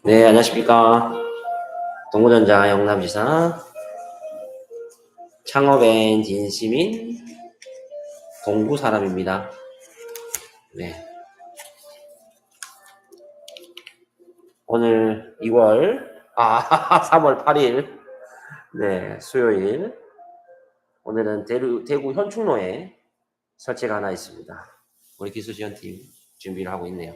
네, 안녕하십니까. 동구전자 영남지사 창업엔 진심인 동구 사람입니다. 네. 오늘 3월 8일, 네, 수요일. 오늘은 대구 현충로에 설치가 하나 있습니다. 우리 기술지원팀 준비를 하고 있네요.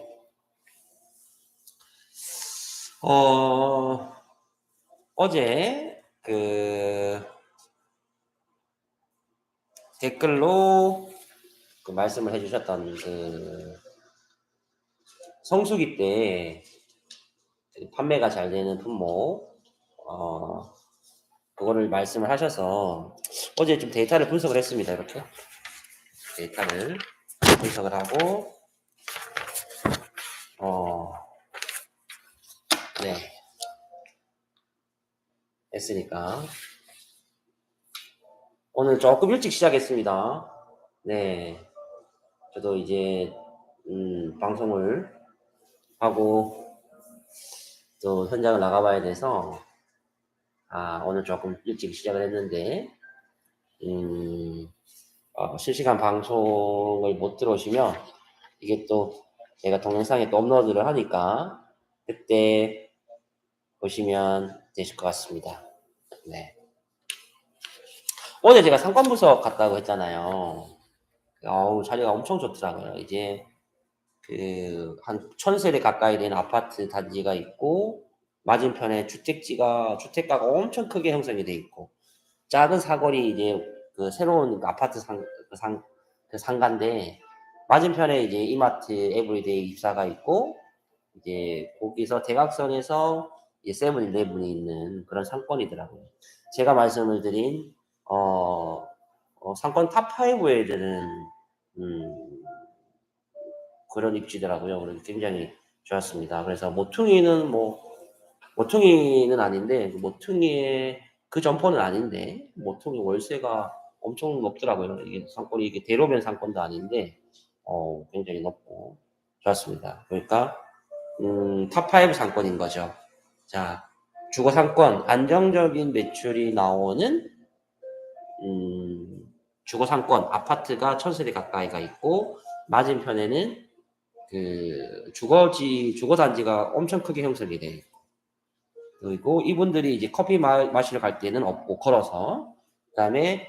어제 댓글로 말씀을 해주셨던 성수기 때 판매가 잘 되는 품목, 그거를 말씀을 하셔서 어제 좀 데이터를 분석을 했습니다. 이렇게 데이터를 분석을 하고 네, 했으니까 오늘 조금 일찍 시작했습니다. 네, 저도 이제 방송을 하고 또 현장을 나가봐야 돼서 오늘 조금 일찍 시작을 했는데 실시간 방송을 못 들어오시면 이게 또 제가 동영상에 또 업로드를 하니까 그때 보시면 되실 것 같습니다. 네. 어제 제가 상권분석 갔다고 했잖아요. 자리가 엄청 좋더라고요. 이제 한 1000세대 가까이 되는 아파트 단지가 있고 맞은편에 주택가가 엄청 크게 형성이 돼 있고 작은 사거리 이제 새로운 아파트 상가인데 맞은편에 이제 이마트 에브리데이 입사가 있고 이제 거기서 대각선에서 이제 세븐일레븐이 있는 그런 상권이더라고요. 제가 말씀을 드린 상권 탑5에 드는 그런 입지더라고요. 그래서 굉장히 좋았습니다. 그래서 모퉁이는 아닌데 모퉁이의 그 점포는 아닌데 모퉁이 월세가 엄청 높더라고요. 이게 상권이 이게 대로변 상권도 아닌데 굉장히 높고 좋았습니다. 그러니까 탑5 상권인 거죠. 자, 주거 상권 안정적인 매출이 나오는 주거 상권 아파트가 1000세대 가까이가 있고 맞은편에는 주거 단지가 엄청 크게 형성이 돼 있고 그리고 이분들이 이제 커피 마시러 갈 때는 없고 걸어서 그다음에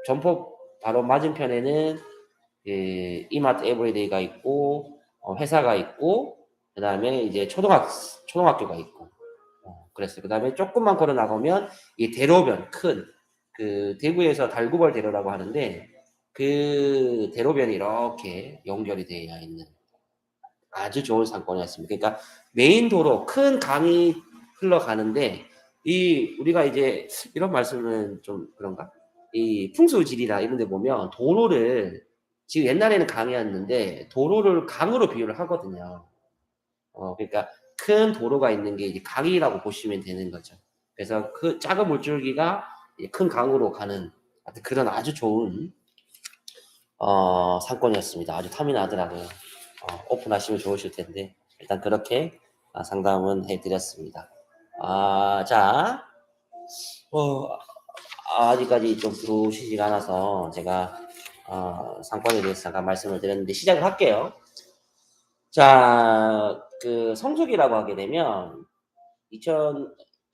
점포 바로 맞은편에는 이마트 에브리데이가 있고 회사가 있고 그다음에 이제 초등학교가 있고 그랬어요. 그다음에 조금만 걸어 나가면 이 대로변 큰 대구에서 달구벌 대로라고 하는데 그 대로변이 이렇게 연결이 되어 있는 아주 좋은 상권이었습니다. 그러니까 메인 도로 큰 강이 흘러가는데 우리가 이제 이런 말씀은 좀 그런가? 이 풍수지리나 이런 데 보면 도로를 지금 옛날에는 강이었는데 도로를 강으로 비유를 하거든요. 그러니까 큰 도로가 있는 게 이제 강이라고 보시면 되는 거죠. 그래서 그 작은 물줄기가 큰 강으로 가는 그런 아주 좋은 상권이었습니다. 아주 탐이 나더라고요. 오픈하시면 좋으실 텐데 일단 그렇게 상담은 해드렸습니다. 자, 아직까지 좀 들어오시지가 않아서 제가 상권에 대해서 잠깐 말씀을 드렸는데 시작을 할게요. 자, 성수기라고 하게 되면 제가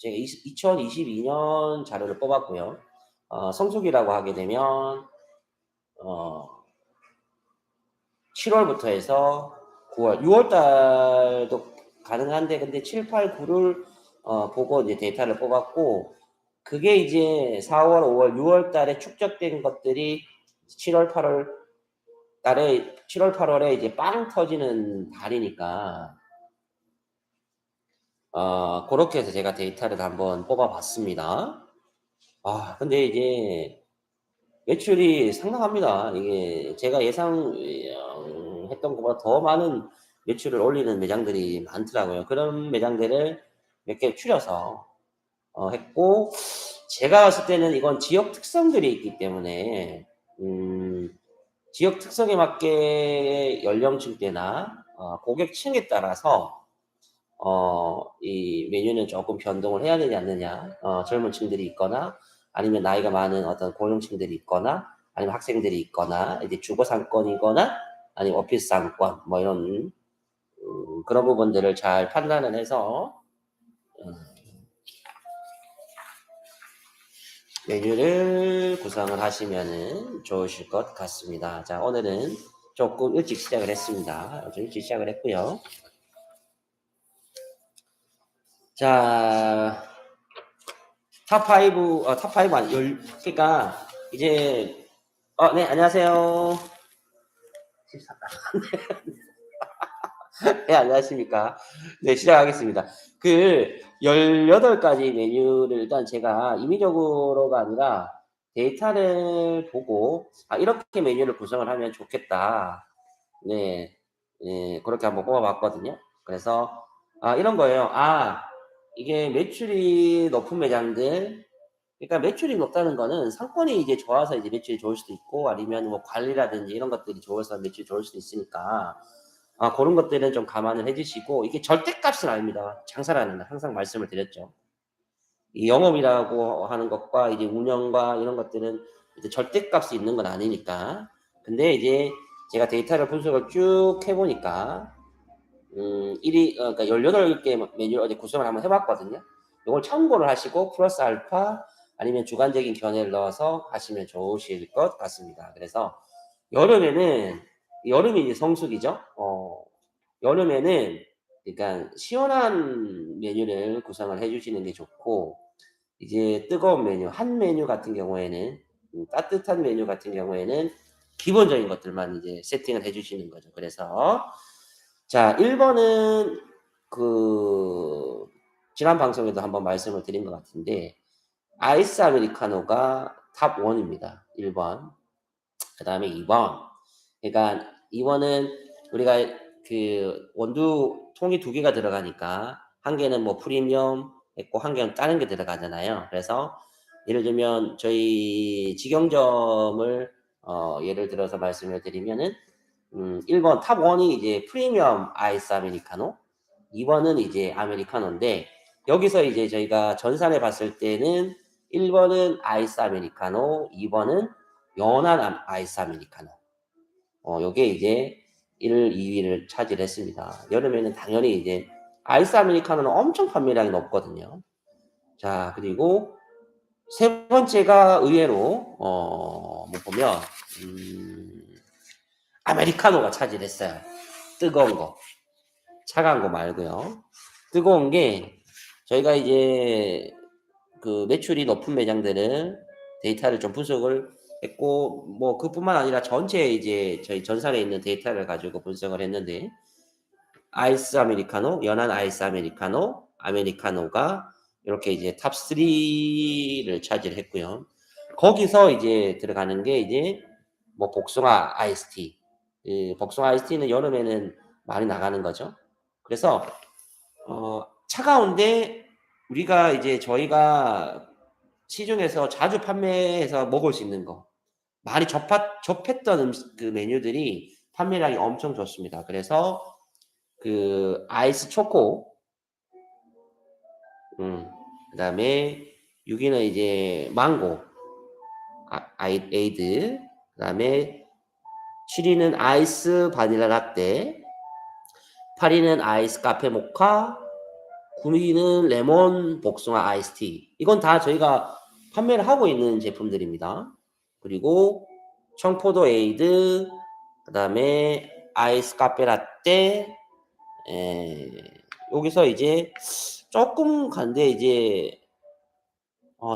2022년 자료를 뽑았고요. 성수기라고 하게 되면 7월부터 해서 9월, 6월 달도 가능한데 근데 7, 8, 9를 보고 이제 데이터를 뽑았고 그게 이제 4월, 5월, 6월 달에 축적된 것들이 7월, 8월에 이제 빵 터지는 달이니까 그렇게 해서 제가 데이터를 한번 뽑아봤습니다. 근데 이제 매출이 상당합니다. 이게 제가 예상했던 것보다 더 많은 매출을 올리는 매장들이 많더라고요. 그런 매장들을 몇 개 추려서 했고 제가 봤을 때는 이건 지역 특성들이 있기 때문에 지역 특성에 맞게 연령층대나 고객층에 따라서 이 메뉴는 조금 변동을 해야 되지 않느냐. 젊은 층들이 있거나 아니면 나이가 많은 어떤 고령층들이 있거나 아니면 학생들이 있거나 이제 주거 상권이거나 아니면 오피스 상권 뭐 이런 그런 부분들을 잘 판단을 해서 메뉴를 구성을 하시면은 좋으실 것 같습니다. 자, 오늘은 조금 일찍 시작을 했습니다. 좀 일찍 시작을 했고요. 자, 탑5 아니, 그러니까 이제 네, 안녕하세요. 네, 안녕하십니까. 네, 시작하겠습니다. 그 18가지 메뉴를 일단 제가 임의적으로가 아니라 데이터를 보고 이렇게 메뉴를 구성을 하면 좋겠다. 네, 그렇게 한번 뽑아봤거든요. 그래서 이런 거예요. 이게 매출이 높은 매장들, 그러니까 매출이 높다는 거는 상권이 이제 좋아서 이제 매출이 좋을 수도 있고 아니면 뭐 관리라든지 이런 것들이 좋아서 매출이 좋을 수도 있으니까 그런 것들은 좀 감안을 해주시고 이게 절대값은 아닙니다. 장사라는 건 항상 말씀을 드렸죠. 이 영업이라고 하는 것과 이제 운영과 이런 것들은 이제 절대값이 있는 건 아니니까. 근데 이제 제가 데이터를 분석을 쭉 해보니까 그러니까 18개 메뉴를 어제 구성을 한번 해봤거든요. 이걸 참고를 하시고 플러스 알파 아니면 주관적인 견해를 넣어서 하시면 좋으실 것 같습니다. 그래서 여름에는 여름이 이제 성수기죠. 여름에는 그러니까 시원한 메뉴를 구성을 해주시는 게 좋고 이제 뜨거운 메뉴, 한 메뉴 같은 경우에는 따뜻한 메뉴 같은 경우에는 기본적인 것들만 이제 세팅을 해주시는 거죠. 그래서 자, 1번은 그 지난 방송에도 한번 말씀을 드린 것 같은데 아이스 아메리카노가 탑 1입니다. 1번. 그다음에 2번. 그러니까 2번은 우리가 그 원두 통이 두 개가 들어가니까 한 개는 뭐 프리미엄 있고 한 개는 다른 게 들어가잖아요. 그래서 예를 들면 저희 직영점을 예를 들어서 말씀을 드리면은 1번 탑 1이 이제 프리미엄 아이스 아메리카노, 2번은 이제 아메리카노인데 여기서 이제 저희가 전산해 봤을 때는 1번은 아이스 아메리카노, 2번은 연한 아이스 아메리카노. 요게 이제 1, 2위를 차지했습니다. 여름에는 당연히 이제 아이스 아메리카노는 엄청 판매량이 높거든요. 자, 그리고 세 번째가 의외로 뭐 보면 아메리카노가 차지했어요. 뜨거운 거, 차가운 거 말고요. 뜨거운 게 저희가 이제 그 매출이 높은 매장들은 데이터를 좀 분석을 했고 뭐 그뿐만 아니라 전체 이제 저희 전산에 있는 데이터를 가지고 분석을 했는데 아이스 아메리카노, 연한 아이스 아메리카노, 아메리카노가 이렇게 이제 탑 3를 차지를 했고요. 거기서 이제 들어가는 게 이제 뭐 복숭아 아이스티. 복숭아 아이스티는 여름에는 많이 나가는 거죠. 그래서 차가운데 우리가 이제 저희가 시중에서 자주 판매해서 먹을 수 있는 거 많이 접했던 그 메뉴들이 판매량이 엄청 좋습니다. 그래서 그 아이스 초코, 그다음에 6위는 이제 망고, 에이드, 그다음에 7위는 아이스 바닐라 라떼, 8위는 아이스 카페 모카, 9위는 레몬 복숭아 아이스티. 이건 다 저희가 판매를 하고 있는 제품들입니다. 그리고 청포도 에이드, 그다음에 아이스 카페 라떼, 여기서 이제 조금 간데 이제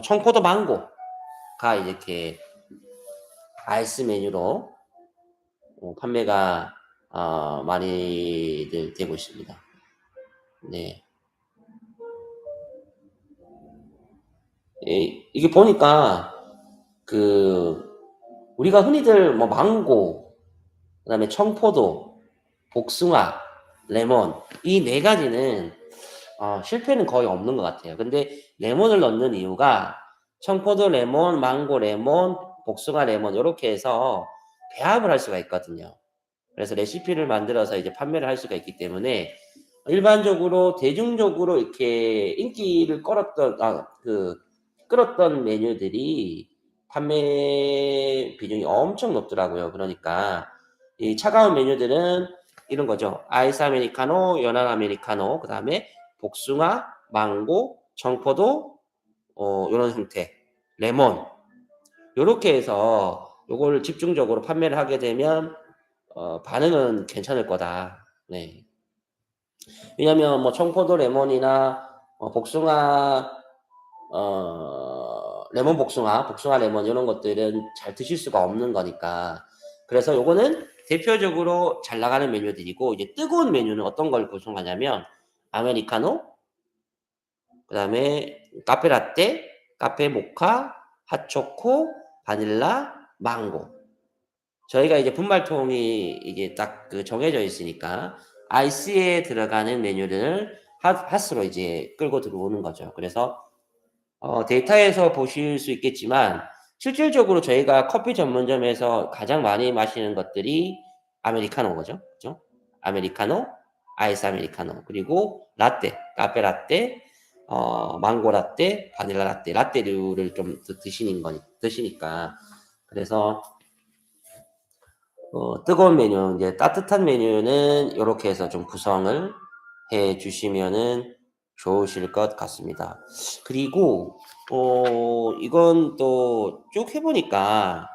청포도 망고가 이렇게 아이스 메뉴로 판매가 많이들 되고 있습니다. 네. 이게 보니까 그 우리가 흔히들 뭐 망고, 그다음에 청포도, 복숭아, 레몬 이 네 가지는 실패는 거의 없는 것 같아요. 근데 레몬을 넣는 이유가 청포도 레몬, 망고 레몬, 복숭아 레몬 이렇게 해서 배합을 할 수가 있거든요. 그래서 레시피를 만들어서 이제 판매를 할 수가 있기 때문에 일반적으로 대중적으로 이렇게 인기를 끌었던 메뉴들이 판매 비중이 엄청 높더라고요. 그러니까 이 차가운 메뉴들은 이런 거죠. 아이스 아메리카노, 연한 아메리카노, 그다음에 복숭아, 망고, 청포도, 요런 형태, 레몬 요렇게 해서 요걸 집중적으로 판매를 하게 되면 반응은 괜찮을 거다. 네. 왜냐면 뭐 청포도 레몬이나 복숭아 레몬 복숭아, 복숭아 레몬 이런 것들은 잘 드실 수가 없는 거니까. 그래서 요거는 대표적으로 잘 나가는 메뉴들이고 이제 뜨거운 메뉴는 어떤 걸 구성하냐면 아메리카노, 그다음에 카페 라떼, 카페 모카, 핫초코, 바닐라, 망고. 저희가 이제 분말통이 이게 딱 그 정해져 있으니까 아이스에 들어가는 메뉴를 핫으로 이제 끌고 들어오는 거죠. 그래서 데이터에서 보실 수 있겠지만 실질적으로 저희가 커피 전문점에서 가장 많이 마시는 것들이 아메리카노 거죠. 그죠? 아메리카노, 아이스 아메리카노, 그리고 라떼, 카페 라떼, 망고 라떼, 바닐라 라떼, 라떼류를 좀 드시니까. 그래서 뜨거운 메뉴, 이제 따뜻한 메뉴는 이렇게 해서 좀 구성을 해 주시면은 좋으실 것 같습니다. 그리고, 이건 또 쭉 해보니까,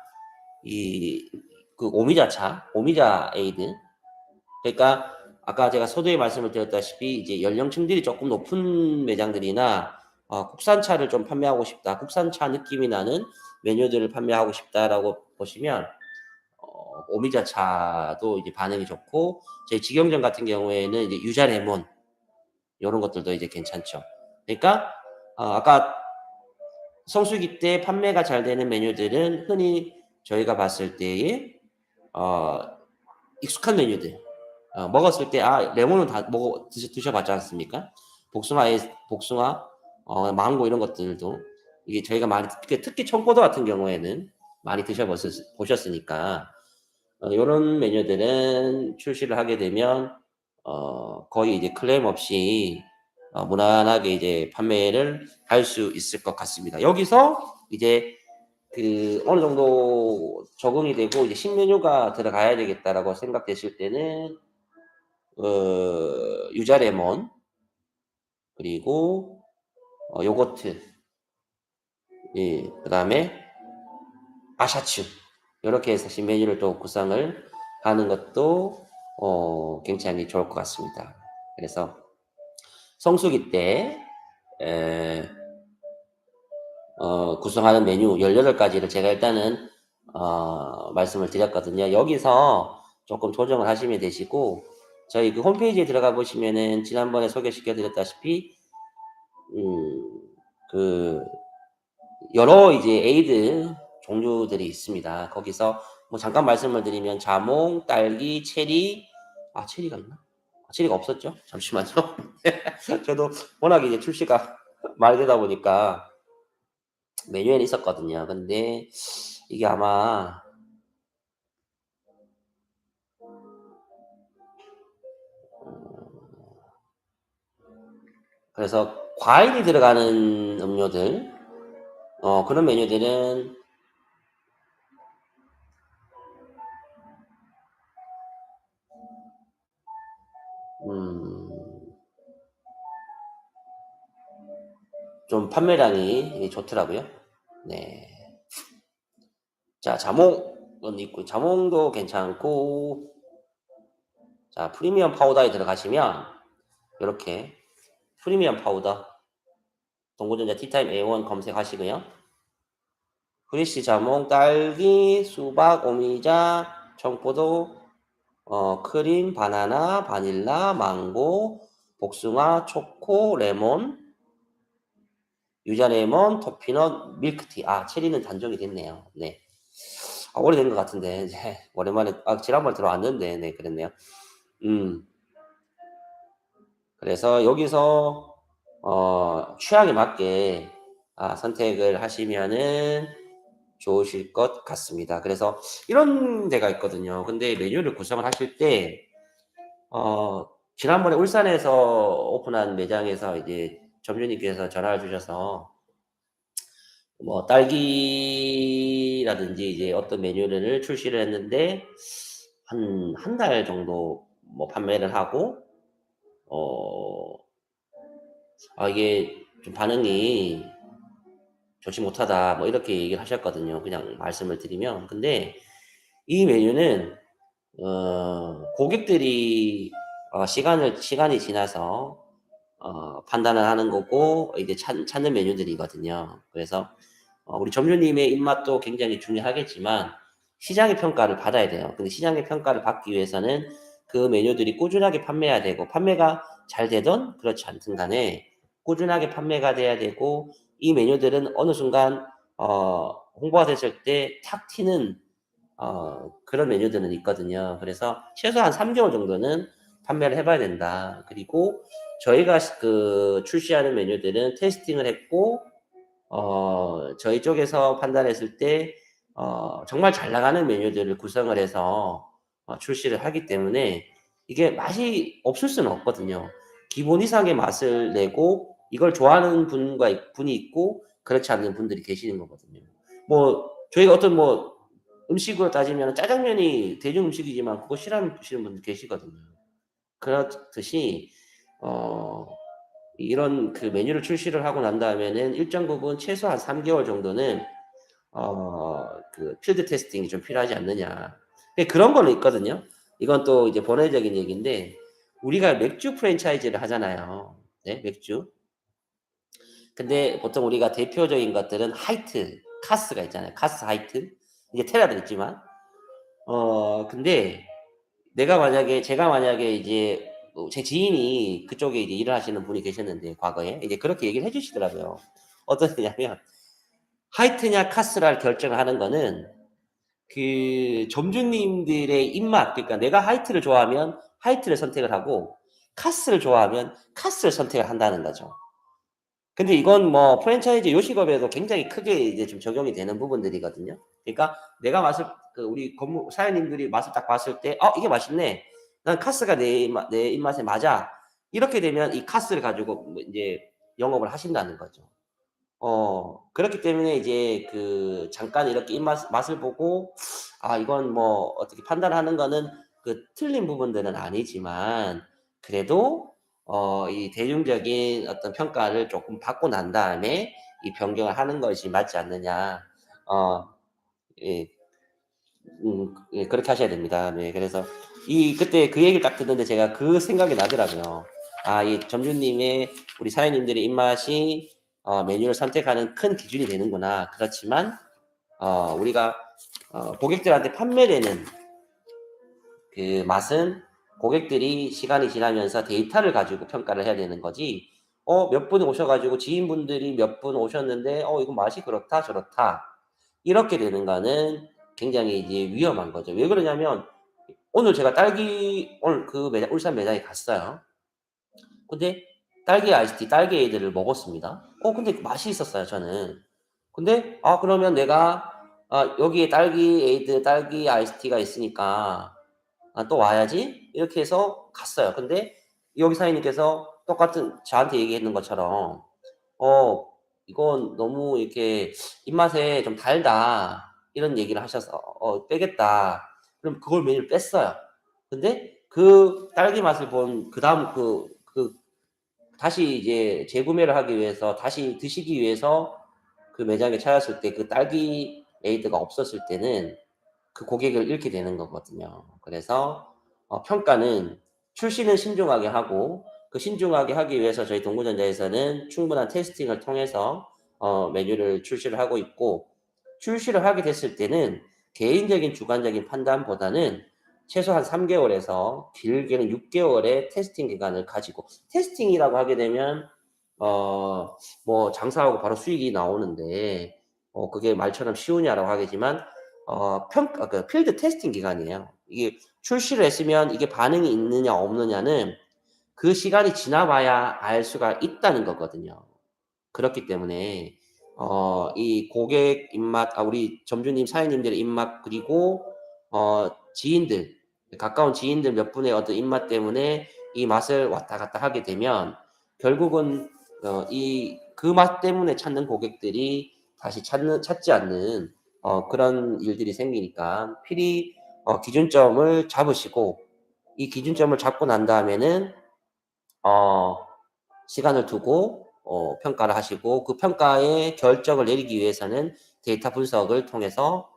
오미자차, 오미자 에이드. 그러니까, 아까 제가 서두에 말씀을 드렸다시피, 이제 연령층들이 조금 높은 매장들이나, 국산차를 좀 판매하고 싶다, 국산차 느낌이 나는 메뉴들을 판매하고 싶다라고 보시면, 오미자 차도 이제 반응이 좋고 저희 직영점 같은 경우에는 이제 유자 레몬 요런 것들도 이제 괜찮죠. 그러니까 아까 성수기 때 판매가 잘 되는 메뉴들은 흔히 저희가 봤을 때에 어 익숙한 메뉴들 먹었을 때 레몬은 다 먹어 드셔봤지 않습니까? 복숭아 망고 이런 것들도 이게 저희가 많이 특히 청포도 같은 경우에는 많이 보셨으니까 요런 메뉴들은 출시를 하게 되면 거의 이제 클레임 없이 무난하게 이제 판매를 할 수 있을 것 같습니다. 여기서 이제 어느 정도 적응이 되고 이제 신메뉴가 들어가야 되겠다라고 생각되실 때는 유자 레몬 그리고 요거트 예, 그다음에 아샤츠 요렇게 해서 신메뉴를 또 구성을 하는 것도 굉장히 좋을 것 같습니다. 그래서 성수기 때 구성하는 메뉴 18가지를 제가 일단은 말씀을 드렸거든요. 여기서 조금 조정을 하시면 되시고 저희 그 홈페이지에 들어가 보시면은 지난번에 소개시켜 드렸다시피 그 여러 이제 에이드 종류들이 있습니다. 거기서 뭐 잠깐 말씀을 드리면 자몽, 딸기, 체리, 체리가 있나? 체리가 없었죠? 잠시만요. 저도 워낙 이제 출시가 많이 되다 보니까 메뉴에는 있었거든요. 근데 이게 아마 그래서 과일이 들어가는 음료들 그런 메뉴들은 좀 판매량이 좋더라고요. 네. 자, 자몽은 있고 자몽도 괜찮고 자, 프리미엄 파우더에 들어가시면 이렇게 프리미엄 파우더 동고전자 티타임 A1 검색하시고요. 프레시 자몽, 딸기, 수박, 오미자, 청포도, 크림, 바나나, 바닐라, 망고, 복숭아, 초코, 레몬, 유자 레몬, 토피넛, 밀크티. 체리는 단종이 됐네요. 네. 오래된 것 같은데, 이제, 오랜만에, 지난번에 들어왔는데, 네, 그랬네요. 그래서 여기서, 취향에 맞게, 선택을 하시면은 좋으실 것 같습니다. 그래서 이런 데가 있거든요. 근데 메뉴를 구성을 하실 때, 지난번에 울산에서 오픈한 매장에서 이제 점주님께서 전화를 주셔서 뭐 딸기라든지 이제 어떤 메뉴를 출시를 했는데 한 달 정도 뭐 판매를 하고 어 이게 좀 반응이 좋지 못하다 뭐 이렇게 얘기를 하셨거든요. 그냥 말씀을 드리면. 근데 이 메뉴는 고객들이 시간이 지나서 판단을 하는 거고 이제 찾는 메뉴들이거든요. 그래서 우리 점주님의 입맛도 굉장히 중요하겠지만 시장의 평가를 받아야 돼요. 근데 시장의 평가를 받기 위해서는 그 메뉴들이 꾸준하게 판매해야 되고 판매가 잘 되든 그렇지 않든 간에 꾸준하게 판매가 돼야 되고 이 메뉴들은 어느 순간 홍보가 됐을 때 탁 튀는 그런 메뉴들은 있거든요. 그래서 최소한 3 개월 정도는 판매를 해 봐야 된다. 그리고 저희가 출시하는 메뉴들은 테스팅을 했고 저희 쪽에서 판단했을 때 정말 잘 나가는 메뉴들을 구성을 해서 출시를 하기 때문에 이게 맛이 없을 수는 없거든요. 기본 이상의 맛을 내고 이걸 좋아하는 분이 있고 그렇지 않는 분들이 계시는 거거든요. 뭐 저희가 어떤 뭐 음식으로 따지면 짜장면이 대중 음식이지만 그거 싫어하시는 분들 계시거든요. 그렇듯이 어 이런 그 메뉴를 출시를 하고 난 다음에는 일정 부분 최소한 3 개월 정도는 필드 테스팅이 좀 필요하지 않느냐. 근데 그런 거는 있거든요. 이건 또 이제 본회적인 얘기인데 우리가 맥주 프랜차이즈를 하잖아요. 네, 맥주. 근데 보통 우리가 대표적인 것들은 하이트, 카스가 있잖아요. 카스 하이트. 이게 테라도 있지만. 근데 제가 만약에 이제 제 지인이 그쪽에 이제 일을 하시는 분이 계셨는데 과거에 이제 그렇게 얘기를 해 주시더라고요. 어떠냐면 하이트냐 카스를 결정을 하는 거는 그 점주님들의 입맛 그러니까 내가 하이트를 좋아하면 하이트를 선택을 하고 카스를 좋아하면 카스를 선택을 한다는 거죠. 근데 이건 뭐 프랜차이즈 요식업에도 굉장히 크게 이제 좀 적용이 되는 부분들이거든요. 그러니까 내가 맛을 우리 건물 사장님들이 맛을 딱 봤을 때 '어 이게 맛있네. 난 카스가 내 입맛에 맞아.' 이렇게 되면 이 카스를 가지고 뭐 인제 영업을 하신다는 거죠. 그렇기 때문에 이제 잠깐 이렇게 맛을 보고 이건 뭐 어떻게 판단하는 거는 틀린 부분들은 아니지만 그래도 이 대중적인 어떤 평가를 조금 받고 난 다음에 이 변경을 하는 것이 맞지 않느냐. 어 예. 예 그렇게 하셔야 됩니다. 네. 그래서 그때 그 얘기를 딱 듣는데 제가 그 생각이 나더라고요. 이 점주님의 우리 사장님들의 입맛이 메뉴를 선택하는 큰 기준이 되는구나. 그렇지만 우리가 고객들한테 판매되는 그 맛은 고객들이 시간이 지나면서 데이터를 가지고 평가를 해야 되는 거지. 몇 분이 오셔 가지고 지인분들이 몇 분 오셨는데 이거 맛이 그렇다 저렇다. 이렇게 되는 거는 굉장히 이제 위험한 거죠. 왜 그러냐면 오늘 제가 오늘 그 매장 울산 매장에 갔어요. 근데 딸기 아이스티, 딸기 에이드를 먹었습니다. 근데 맛이 있었어요 저는. 근데 그러면 내가 여기에 딸기 에이드, 딸기 아이스티가 있으니까 또 와야지 이렇게 해서 갔어요. 근데 여기 사장님께서 똑같은 저한테 얘기했는 것처럼 "어 이건 너무 이렇게 입맛에 좀 달다." 이런 얘기를 하셔서 "빼겠다." 그럼 그걸 메뉴를 뺐어요. 근데 그 딸기 맛을 본 그다음 다시 이제 재구매를 하기 위해서 다시 드시기 위해서 그 매장에 찾았을 때 그 딸기 에이드가 없었을 때는 그 고객을 잃게 되는 거거든요. 그래서 평가는 출시는 신중하게 하고 그 신중하게 하기 위해서 저희 동구전자에서는 충분한 테스팅을 통해서 메뉴를 출시를 하고 있고 출시를 하게 됐을 때는 개인적인 주관적인 판단보다는 최소한 3 개월에서 길게는 6 개월의 테스팅 기간을 가지고 테스팅이라고 하게 되면 뭐 장사하고 바로 수익이 나오는데 그게 말처럼 쉬우냐라고 하겠지만 필드 테스팅 기간이에요. 이게 출시를 했으면 이게 반응이 있느냐 없느냐는 그 시간이 지나 봐야 알 수가 있다는 거거든요. 그렇기 때문에 이 고객 입맛 우리 점주님 사장님들의 입맛 그리고 지인들 가까운 지인들 몇 분의 어떤 입맛 때문에 이 맛을 왔다 갔다 하게 되면 결국은 그 맛 때문에 찾는 고객들이 다시 찾지 않는 그런 일들이 생기니까 필히 기준점을 잡으시고 이 기준점을 잡고 난 다음에는 어, 시간을 두고 평가를 하시고 그 평가의 결정을 내리기 위해서는 데이터 분석을 통해서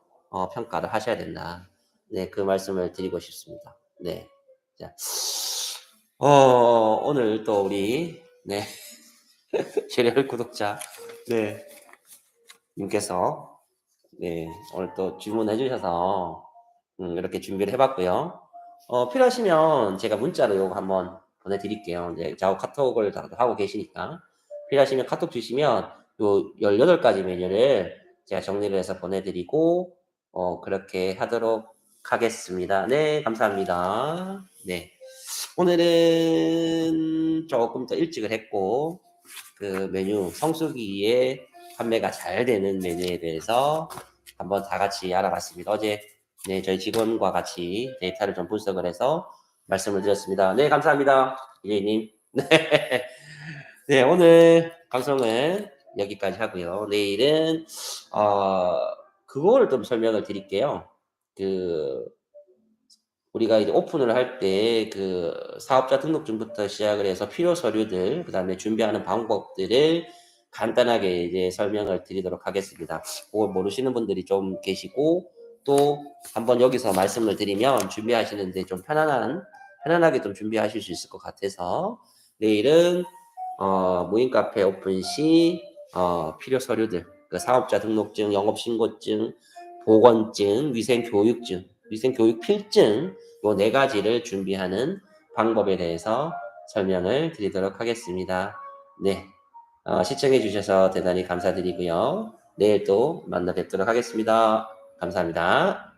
평가를 하셔야 된다. 네, 그 말씀을 드리고 싶습니다. 네. 자, 오늘 또 우리 네, 시리얼 구독자 네, 님께서 네, 오늘 또 질문해 주셔서 이렇게 준비를 해봤고요. 필요하시면 제가 문자로 요거 한번 보내드릴게요. 이제 저하고 카톡을 다 하고 계시니까 필요하시면 카톡 주시면 요 18가지 메뉴를 제가 정리를 해서 보내드리고 그렇게 하도록 하겠습니다. 네, 감사합니다. 네, 오늘은 조금 더 일찍을 했고 그 메뉴 성수기에 판매가 잘 되는 메뉴에 대해서 한번 다 같이 알아봤습니다. 어제 네, 저희 직원과 같이 데이터를 좀 분석을 해서 말씀을 드렸습니다. 네, 감사합니다. 이재님. 네. 네, 오늘 방송은 여기까지 하고요. 내일은, 그거를 좀 설명을 드릴게요. 그, 우리가 이제 오픈을 할 때 그 사업자 등록증부터 시작을 해서 필요 서류들, 그 다음에 준비하는 방법들을 간단하게 이제 설명을 드리도록 하겠습니다. 그걸 모르시는 분들이 좀 계시고, 또 한번 여기서 말씀을 드리면 준비하시는데 좀 편안하게 좀 준비하실 수 있을 것 같아서 내일은, 무인 카페 오픈 시, 필요 서류들, 그 사업자 등록증, 영업신고증, 보건증, 위생교육증, 위생교육 필증, 요 4가지를 준비하는 방법에 대해서 설명을 드리도록 하겠습니다. 네. 시청해 주셔서 대단히 감사드리고요. 내일 또 만나 뵙도록 하겠습니다. 감사합니다.